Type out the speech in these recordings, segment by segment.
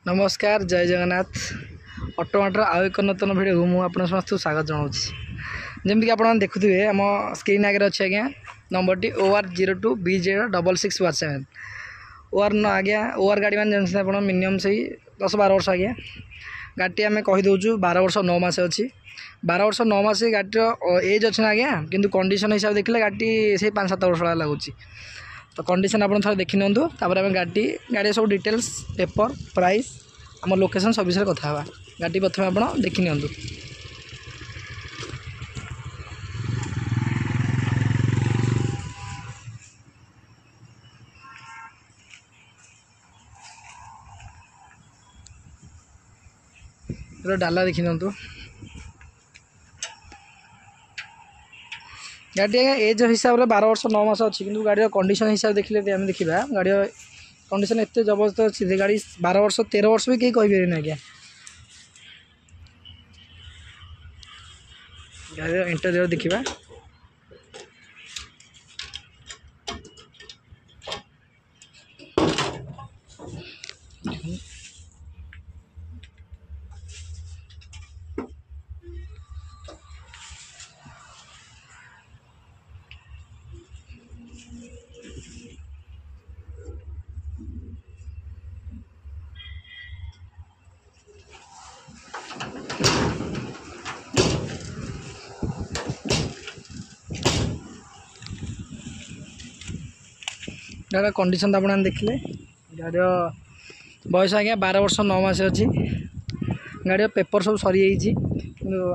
नमस्कार जय जगन्नाथ ऑटोमाटर आउ एक नूतन भिडियो मुझे आप समस्त स्वागत जनाऊँ जमीक आप देखुए आम स्क्रीन आगे अच्छे आज्ञा नंबर टी OR02BJ6617 OR आज्ञा OR गाड़ी मैंने जानते आप मिनिमम से 10-12 वर्ष आज्ञा गाड़ी आम कहीदे 12 वर्ष 9 मास अच्छी 12 वर्ष 9 मास गाड़ीर एज अच्छे आज्ञा किंतु कंडीशन हिसाब देखिए गाड़ी से 5-7 वर्ष लगुच तो कंडीशन आप थोड़ा देखी नियंतु तापर आम गाड़ी सब डिटेल्स पेपर प्राइस आम लोकेशन सब विषय कथा हवा गाड़ी प्रथम आप देखी नियंतु। डाला देखी नियंतु गाड़ी एज हिसाब से 12 वर्ष 9 मास अच्छी किंतु गाड़ी कंडीशन हिसाब देखिले आम देखा गाड़ी कंडीशन एत जबरदस्त अच्छी गाड़ी 12 वर्ष 13 वर्ष भी कहीं कहीपर आज्ञा गाड़ी इंटेरियर देखा गाड़ी कंडीशन आप देखिले गाड़ी बयस आज्ञा 12 वर्ष 9 मास अच्छी गाड़ी पेपर सब सरी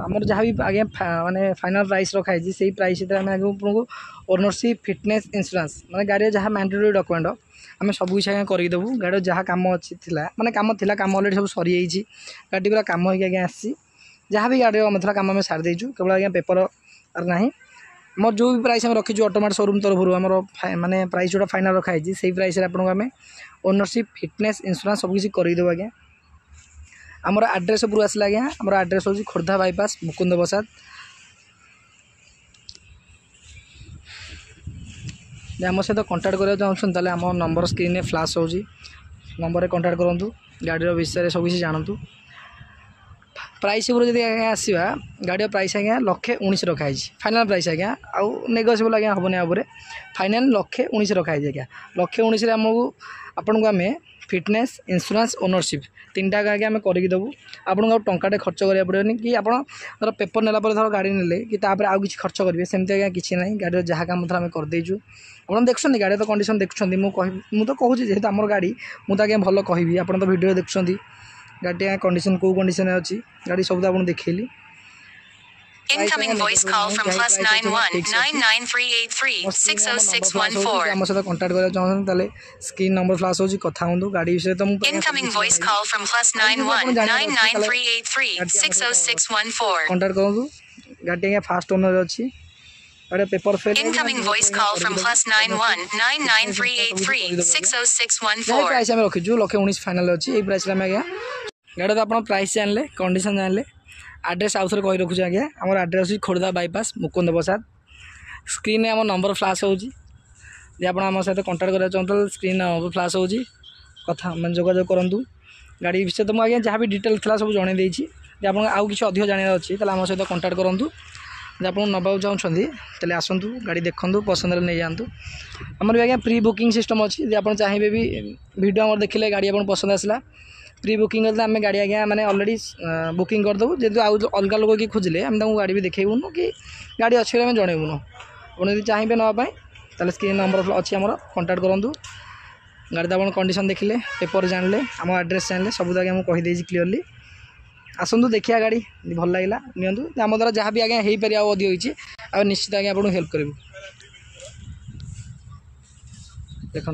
आमर जहाँ भी आज्ञा माने फाइनल प्राइस रखाई से प्राइस आम आगे आपको ओनरशिप फिटनेस इंश्योरेंस माने गाड़ी जहाँ मैंडेटरी डॉक्यूमेंट आम सब किसी आज्ञा करदेबू गाड़ी जहाँ कम अच्छी माने कम अलरेडी सब सरी गाड़ी पूरा कम होगी आज्ञा आसी जहाँ भी गाड़ी मतलब कम आम सारी देचु केवल आज्ञा पेपर ना मोर जो भी प्राइस हम रखीचु ऑटोमेट शोरूम तरफ आम माने प्राइस जो फाइनल रखाई से प्राइस आपको आम ओनरशिप फिटनेस इंश्योरेंस सब किसी करदेबू आज्ञा। आमर आड्रेस उपरू आसला आज्ञा आमर आड्रेस हूँ खोर्धा बाईपास मुकुंद प्रसाद आम सहित कंटाक्ट करने चाहते आम नंबर स्क्रीन फ्लाश हो नंबर कंटाक्ट करूँ गाड़ी विषय सब किसी जानतु प्राइस जब आसवा गाड़ी प्राइस आज्ञा 1,19,000 रखाई फाइनाल प्राइस आज्ञा आउ नेगोशिएबल आज्ञा हेनी आप फाइनाल 1,19,000 रखाई आज्ञा 1,19,000 आमको आपन को आम फिटनेस इंश्योरेंस ओनरशिप 3टा आगे आम करदेबू आपको टंकाटे खर्च करा पड़ेनि कि आप पेपर नेला धर गाड़ी नेले कि आउ कि खर्च करेंगे सेमती आज्ञा किसी ना गाड़ी जहाँ काम आम करदेचु आप देखुं गाड़ी तो कंडीशन देखुं मुझे तो कहूँ जेहतु आम गाड़ी मुझे आज्ञा भल कहि आप तो वीडियो देखुं गाड़ी कंडीशन कौ कंडीशन अच्छी गाड़ी सब आपको देखली। Incoming voice call from +91 99383 60614. आम सहित कंटाक्ट करना चाहते स्क्रीन नंबर फ्लाश हो कथा हूँ गाड़ी विषय तो Incoming voice call from +91 99383 60614. Contact करूँ गाड़ी आज्ञा फास्ट ओनर अच्छी गाड़ी paper fail Incoming voice call from +91 99383 60614. Price आम रखीचु 1,19,000 फाइनाल अच्छी यही प्राइस आज्ञा गाड़ी तो आप प्राइस जानले कंडीशन जानले आड्रेस आउ थे कही रखुचे आज्ञा आम आड्रेस खोर्धा बाईपास मुकुंद प्रसाद स्क्रीन आम नंबर फ्लाश हो आप सहित कंटाक्ट करना चाहते स्क्रीन नंबर फ्लाश हो कथा मैं जोगाजोग करूँ गाड़ी विषय तो मुझे जहाँ भी डिटेल था सब जन देती आप आउ कि अधिक जानवर अच्छी आम सहित कंटाक्ट करूँ आप नवा चाहते आसतु गाड़ी देखूँ पसंद नहीं जातु आमर भी आज्ञा प्री बुकिंग सिस्टम अच्छी आप चाहिए भी वीडियो आम देखिले गाड़ी आप पसंद आसला प्री बुकिंग करते आम गाड़ी आज्ञा मैंने ऑलरेडी बुकिंग करदेबू जेहतु आउ अलग लोग कि खोजिले आम गाड़ी भी देखेबूनु कि गाड़ी अच्छे आम जनइबूनु आप चाहिए नापी स्क्रीन नंबर अच्छी आम कंटाक्ट करूँ गाड़ी तो आप कंडीशन देखिले पेपर जानले आम आड्रेस जानले सब आज्ञा मुझे कहीदे क्लीयरली आसतु देखिए गाड़ी भल लगे नियंतु आम द्वारा जहाँ भी आज्ञा हो पारे अधिक होती निश्चित आज्ञा आपको हेल्प करूँ देखु।